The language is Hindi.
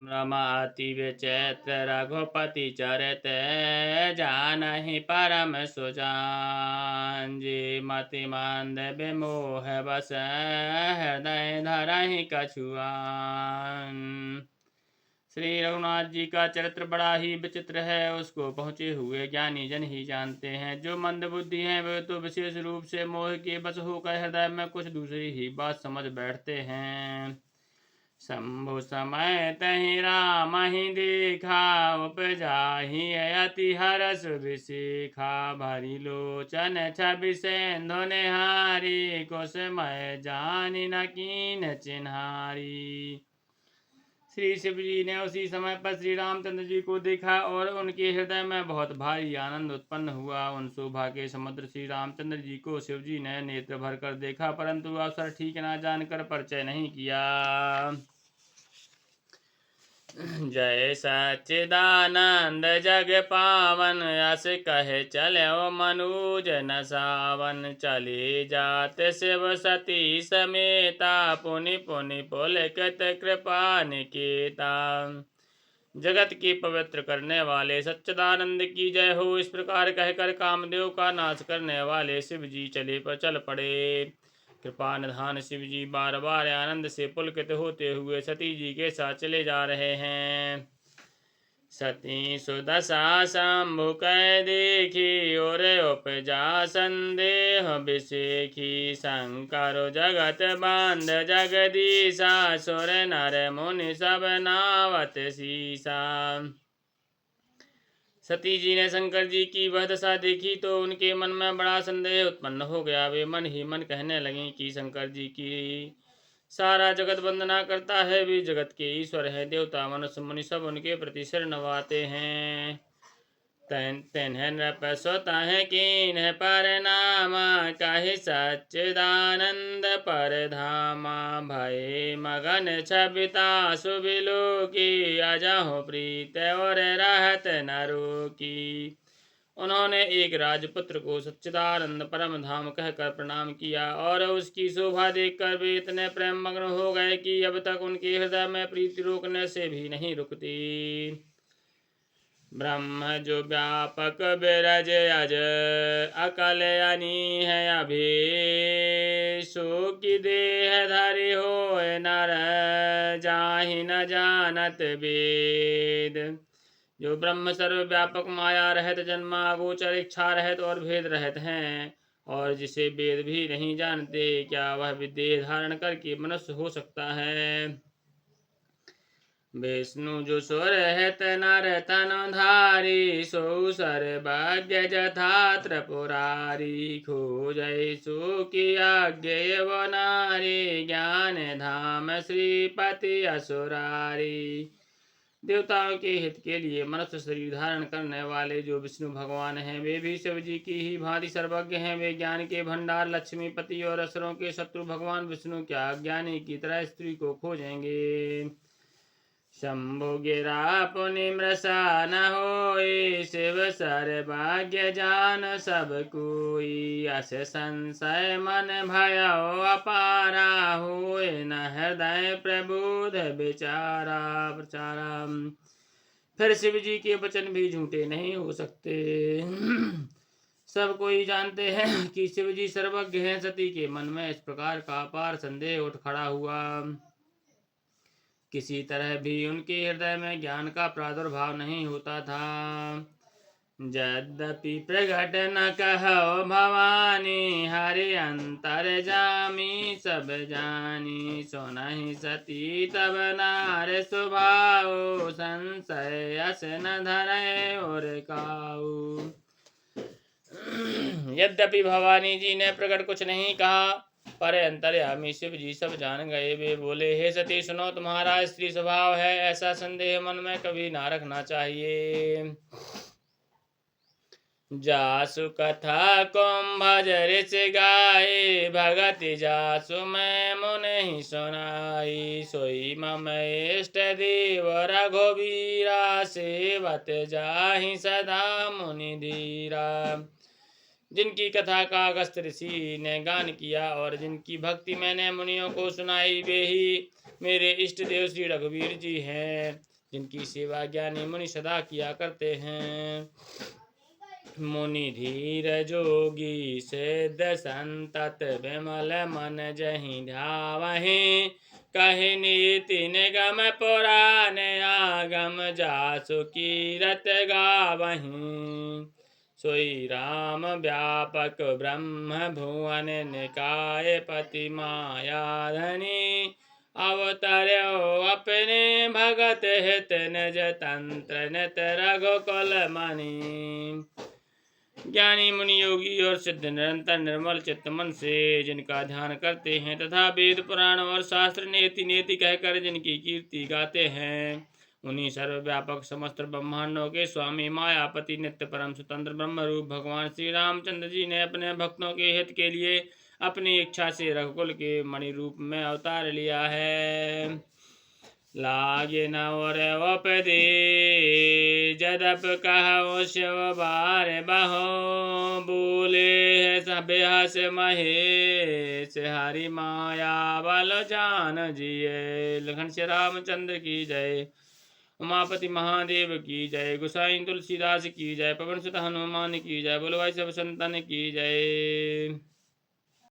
रमाति विचित्र रघुपति चरित जानहि परम सुजान। जी मति मंद विमोह बस हृदय धरहि कछुआन। श्री रघुनाथ जी का चरित्र बड़ा ही विचित्र है, उसको पहुँचे हुए ज्ञानी जन ही जानते हैं। जो मंद बुद्धि हैं वे तो विशेष रूप से मोह के बस होकर हृदय में कुछ दूसरी ही बात समझ बैठते हैं। शंभु समय तहि राम ही देखा उपजाहि अति हरस विशिखा। भरी लोचन छवि सेंधु निहारी कुसमय जानि न कीन चिन्हारी। श्री शिव जी ने उसी समय पर श्री रामचंद्र जी को देखा और उनके हृदय में बहुत भारी आनंद उत्पन्न हुआ। उन शोभा के समुद्र श्री रामचंद्र जी को शिव जी ने नेत्र भर कर देखा, परंतु अवसर ठीक न जानकर परिचय नहीं किया। जय सच्चिदानंद जग पावन यस कहे चलो मनुज न सावन। चली जात शिव सती समेता पुनि पुनि पुलकित कृपा निकेता। जगत की पवित्र करने वाले सच्चिदानंद की जय हो। इस प्रकार कहकर कामदेव का नाश करने वाले शिव जी चल पड़े। कृपा निधान शिव जी बार बार आनंद से पुलकित होते हुए सती जी के साथ चले जा रहे हैं। सती सुदशा शंभु कै देखी और उपजा संदेह विशेखी। शंकर जगत बांध जगदीशा सुर नर मुनि सब नावत सीसा। सती जी ने शंकर जी की वह दशा देखी तो उनके मन में बड़ा संदेह उत्पन्न हो गया। वे मन ही मन कहने लगे कि शंकर जी की सारा जगत वंदना करता है, वे जगत के ईश्वर है। देवता मनुष्य मुनि सब उनके प्रति सिर नवाते हैं। तेन्ह नृप स्वतः कीन्ह परिणामा कहि सच्चिदानंद परधामा। भय मगन छबिता सुबिलो की अजहु प्रीत और रहत नरो की। उन्होंने एक राजपुत्र को सच्चिदानंद परम धाम कहकर प्रणाम किया और उसकी शोभा देखकर वे इतने प्रेम मग्न हो गए कि अब तक उनके हृदय में प्रीति रोकने से भी नहीं रुकती। ब्रह्म जो व्यापक बिरज अज अकल अनी है अभी। सो की देह धरि हो नर जाहि न जानत वेद। जो ब्रह्म सर्वव्यापक माया रहित जन्मा गोचर इच्छा रहित और भेद रहित हैं और जिसे वेद भी नहीं जानते, क्या वह विदेह धारण करके मनुष्य हो सकता है। विष्णु जो सुर हित नर तन धारी सो सर्वज्ञ जथा त्रिपुरारी। खोजै सो की आज्ञेय वो नारी ज्ञान धाम श्रीपति असुरारी। देवताओं के हित के लिए मनुष्य शरीर धारण करने वाले जो विष्णु भगवान हैं वे भी शिव जी की ही भांति सर्वज्ञ हैं। वे ज्ञान के भंडार लक्ष्मीपति और असुरों के शत्रु भगवान विष्णु क्या अज्ञानी की तरह स्त्री को खोजेंगे। शंभु गिरा पुनि मृषा न होई शिव सर्वज्ञ जान सब कोई। अस संशय मन भयो अपारा होए न हृदय प्रबोध विचारा प्रचारा। फिर शिव जी के वचन भी झूठे नहीं हो सकते। सब कोई जानते हैं कि शिव जी सर्वज्ञ हैं। सती के मन में इस प्रकार का अपार संदेह उठ खड़ा हुआ। किसी तरह भी उनके हृदय में ज्ञान का प्रादुर्भाव नहीं होता था। यद्यपि प्रगट न कहो भवानी हरि अंतर जामी सब जानी। सुनहि सती तब नार स्वभाव संशय अस न धरे और काऊ। यद्यपि भवानी जी ने प्रकट कुछ नहीं कहा पर अंतर्यामी शिव जी सब जान गए। वे बोले, हे सती सुनो, तुम्हारा स्त्री स्वभाव है, ऐसा संदेह मन में कभी ना रखना चाहिए। जासु कथा कुंभज ऋषि गाये भगति जासु मैं मुनि सुनाई। सोई मम इष्ट देव रघुवीरा सेवत जाहि सदा मुनि धीरा। जिनकी कथा का अगस्त्य ऋषि ने गान किया और जिनकी भक्ति मैंने मुनियों को सुनाई वे ही मेरे इष्ट देव श्री रघुवीर जी हैं। जिनकी सेवा ज्ञानी मुनि सदा किया करते हैं। मुनि धीर जोगी सिद्ध संतत विमल मन जहि ध्यावहि। कहि नीति निगम पुराण आगम जासु कीरत गावहि। सोई राम व्यापक ब्रह्म भुवन निकाय पति माया धनी। अवतर्यो अपने भगत हित निज तंत्र नित रघुकुल मणि। ज्ञानी मुनि योगी और सिद्ध निरंतर निर्मल चित्त मन से जिनका ध्यान करते हैं तथा वेद पुराण और शास्त्र नेति नेति कहकर जिनकी कीर्ति गाते हैं, उन्हीं सर्वव्यापक समस्त ब्रह्मांडों के स्वामी मायापति नित्य परम स्वतंत्र ब्रह्मरूप भगवान श्री रामचंद्र जी ने अपने भक्तों के हित के लिए अपनी इच्छा से रघुकुल के मणि रूप में अवतार लिया है। लागे नवर उपदे जदप कहो शिव बार बहो। बोले सब हस महेश हरि माया बल जान जिये। लखन श्री रामचंद्र की जय। उमापति महादेव की जय। गोसाई तुलसीदास की जय। पवन सुत हनुमान की जय। बोलो भाई सब संतन की जय।